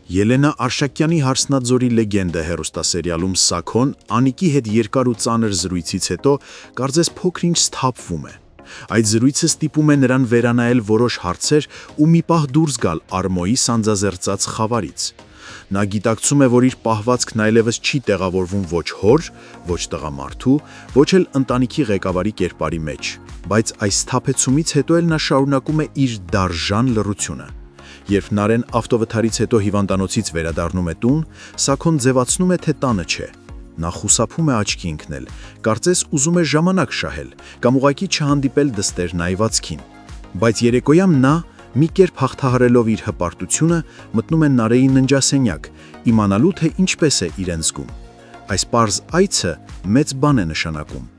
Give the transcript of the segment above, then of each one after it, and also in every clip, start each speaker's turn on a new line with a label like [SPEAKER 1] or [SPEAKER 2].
[SPEAKER 1] Ելենա Արշակյանի հարսնաձորի լեգենդը հեռուստասերիալում Սաքոն Անիկի հետ երկար ու ծանր զրույցից հետո կարծես փոքր-ինչ սթափվում է։ Այդ զրույցը ստիպում է նրան վերանայել որոշ հարցեր ու մի պահ դուրս գալ Արմոյի սանձազերծած խավարից։ Նա գիտակցում է, որ իր պահվածքն այլևս չի տեղավորվում ոչ հոր, ոչ տղամարդու, ոչ էլ ընտանիքի ղեկավարի կերպարի մեջ, բայց այս սթափեցումից հետո էլ նա շարունակում է իր դարժան լռությունը։ Երբ Նարեն ավտովթարից հետո հիվանդանոցից վերադառնում է տուն, Սաքոն ձևացնում է, թե տանը չէ։ Նա խուսափում է աչքի ընկնել, կարծես ուզում է ժամանակ շահել, կամ ուղղակի չհանդիպել դստեր նայվածքին։ Բայց երեկոյան նա, մի կերպ հաղթահարելով իր հպարտությունը, մտնում է Նարեի ննջասենյակ, իմանալու, թե ինչպես է իրեն զգում։ Այս պարզ այցը մեծ բան է նշանակում։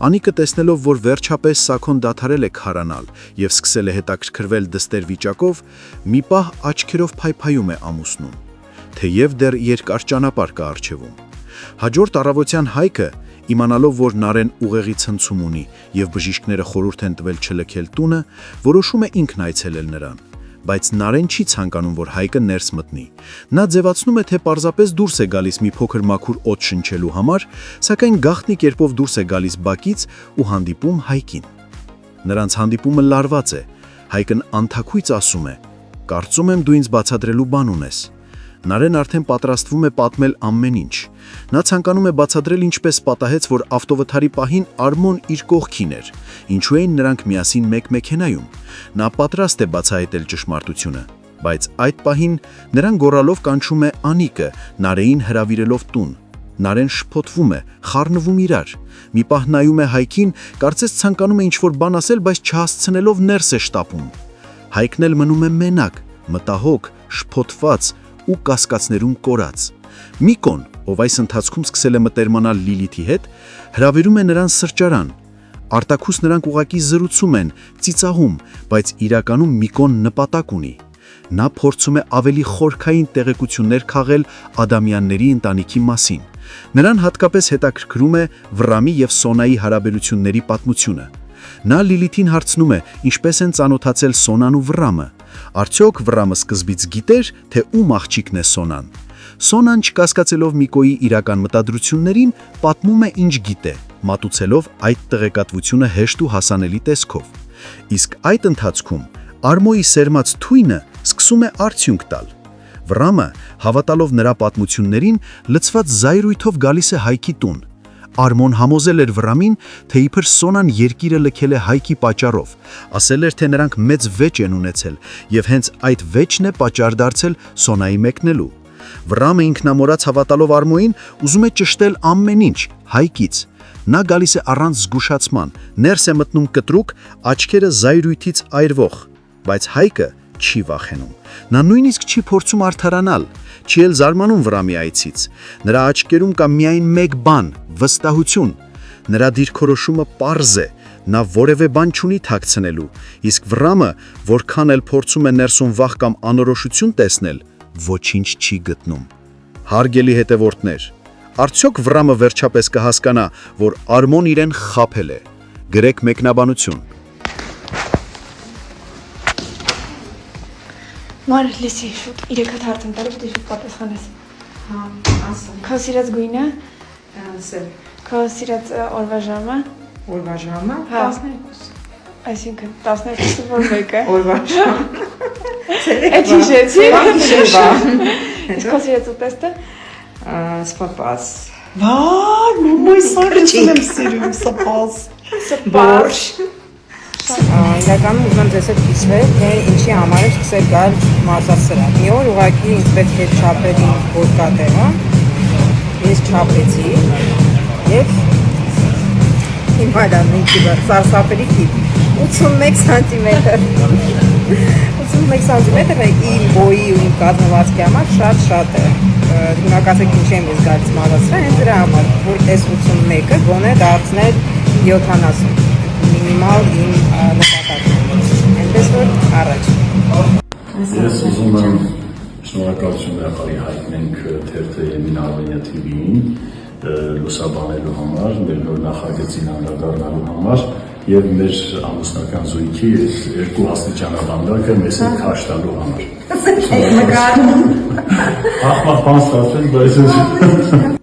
[SPEAKER 1] Անիկը տեսնելով, որ վերջապես Սաքոն դադարել է քարանալ եւ սկսել է հետաքրքրվել դստեր վիճակով, մի պահ աչքերով փայփայում է ամուսնուն, թեև դեռ երկար ճանապարհ կա առջևում։ Հաջորդ առավոտյան Հայկը, իմանալով, որ Նարեն ուղեղի ցնցում ունի եւ բժիշկները խորհուրդ են տվել չլքել տունը, որոշում է ինքն այցելել նրան։ Բայց Նարեն չի ցանկանում, որ Հայկը ներս մտնի։ Նա ձևացնում է, թե պարզապես դուրս է գալիս մի փոքր մաքուր օդ շնչելու համար, սակայն գաղտնի կերպով դուրս է գալիս բակից ու հանդիպում Հայկին։ Նրանց հանդիպումը լարված է։ Հայկն անթաքույց ասում է. «Կարծում եմ դու ինձ բացատրելու բան ունես»։ Նարեն արդեն պատրաստվում է պատմել ամեն ինչ։ Նա ցանկանում է բացատրել, ինչպես պատահեց, որ ավտովթարի պահին Արմոն իր կողքին էր, ինչու էին նրանք միասին մեկ մեքենայում։ Նա պատրաստ է բացահայտել ճշմարտությունը, բայց այդ պահին նրան գոռալով կանչում է Անիկը, Նարեին հրավիրելով տուն։ Նարեն շփոթվում է, խառնվում իրար։ Մի պահ նայում է Հայկին, կարծես ցանկանում է ինչ-որ բան ասել, բայց չհասցնելով ներս է շտապում։ Հայկն էլ մնում է մենակ, մտահոգ, շփոթված ու կասկածներում կորած։ Միկոն, ով այս ընթացքում սկսել է մտերմանալ Լիլիթի հետ, հրավիրում է նրան սրճարան։ Արտաքուս նրանք ուղղակի զրուցում են, ծիծաղում, բայց իրականում Միկոն նպատակ ունի։ Նա փորձում է ավելի խորքային տեղեկություններ քաղել Ադամյանների ընտանիքի մասին։ Նրան հատկապես հետաքրքրում է Վռամի եւ Սոնայի հարաբերությունների պատմությունը։ Նա Լիլիթին հարցնում է, ինչպես են ծանոթացել Սոնան ու Վռամը։ Արդյոք Վռամը սկզբից գիտեր, թե ում աղջիկն է Սոնան։ Սոնան, չկասկածելով Միկոյի իրական մտադրություններին, պատմում է ինչ գիտե, մատուցելով այդ տեղեկատվությունը հեշտ ու հասանելի տեսքով։ Իսկ այդ ընթացքում Արմոյի սերմած թույնը սկսում է արդյունք տալ։ Վռամը, հավատալով նրա պատմություններին, լցված զայրույթով գալիս է Հայկի տուն։ Արմոն համոզել էր Վռամին, թե իբր Սոնան երկիրը լքել է Հայկի պատճառով, ասել էր, թե նրանք մեծ վեճ են ունեցել եւ հենց այդ վեճն է պատճառ դարձել Սոնայի մեկնելու։ Վռամը ինքնամոռաց հավատալով Արմոյին, ուզում է ճշտել ամեն ինչ Հայկից։ Նա գալիս է առանց զգուշացման, ներս է մտնում կտրուկ, աչքերը զայրույթից այրվող, բայց Հայկը չի վախենում։ Նա նույնիսկ չի փորձում արդարանալ, չի էլ զարմանում Վռամի այցից։ Նրա աչքերում կա միայն մեկ բան՝ վստահություն։ Նրա դիրքորոշումը պարզ է, նա որևէ բան չունի թաքցնելու, իսկ Վռամը, որքան էլ փորձում է ներսում վախ կամ անորոշություն տեսնել, ոչինչ չի գտնում։ Հարգելի հետևորդներ, արդյոք Վռամը վերջապես կհասկանա, որ Արմոն իրեն խաբել է։ Գրեք մեկնաբանություն։
[SPEAKER 2] Մար լսի շուտ 3 հատ հարց եմ տալու, պետք է շուտ պատասխանես։
[SPEAKER 3] Հա, ասա։
[SPEAKER 2] Քո սիրած գույնը,
[SPEAKER 3] Սև։
[SPEAKER 2] քո սիրած օրվա ժամը,
[SPEAKER 3] Օրվա ժամը
[SPEAKER 2] Հա։
[SPEAKER 3] 12։
[SPEAKER 2] այսինքն 12-ը որ մեկը։
[SPEAKER 3] Օրվա ժամ։
[SPEAKER 2] Այդ հիշեցի։
[SPEAKER 3] Շեվա։
[SPEAKER 2] Իսկ քո սիրած ուտեստը,
[SPEAKER 3] Սպապաս։
[SPEAKER 4] Վայ, մոյ սարճին եմ սիրում, սպաս։
[SPEAKER 3] Բորշ։ Իրականում ուզում եմ ձեզ հետ կիսվել, թե ինչի համար եմ սկսել գալ մարզասրահ։ Մի օր ուղղակի ինձ պետք է չափել իմ ոտկատեղը։ Ես չափեցի եւ հիմա դա ինքի սարսափելի քիչ 81 սանտիմետր։ 81 սանտիմետրը իմ բոյի ու իմ կազմվածքի համար շատ է։ Հիմա կասեք ինչ եմ ես գալիս մարզասրահ, հենց դրա համար, որ այս 81-ը գոնե դարձնել 70 մինիմալ իմ նպատակը։ Այնպես որ առաջ։
[SPEAKER 5] Ես ուզում եմ շնորհակալություն հաղարի հայտնենք թերթը Եմին Արմենիա TV-ին լուսաբանելու համար, մեր նոր նախագծին անդրադառնալու համար եւ մեր ամուսնական զույգի երկու աստիճանաբանդակը մեզ հետ քաշ տալու համար։ Ախմախ բան ստացել, բայց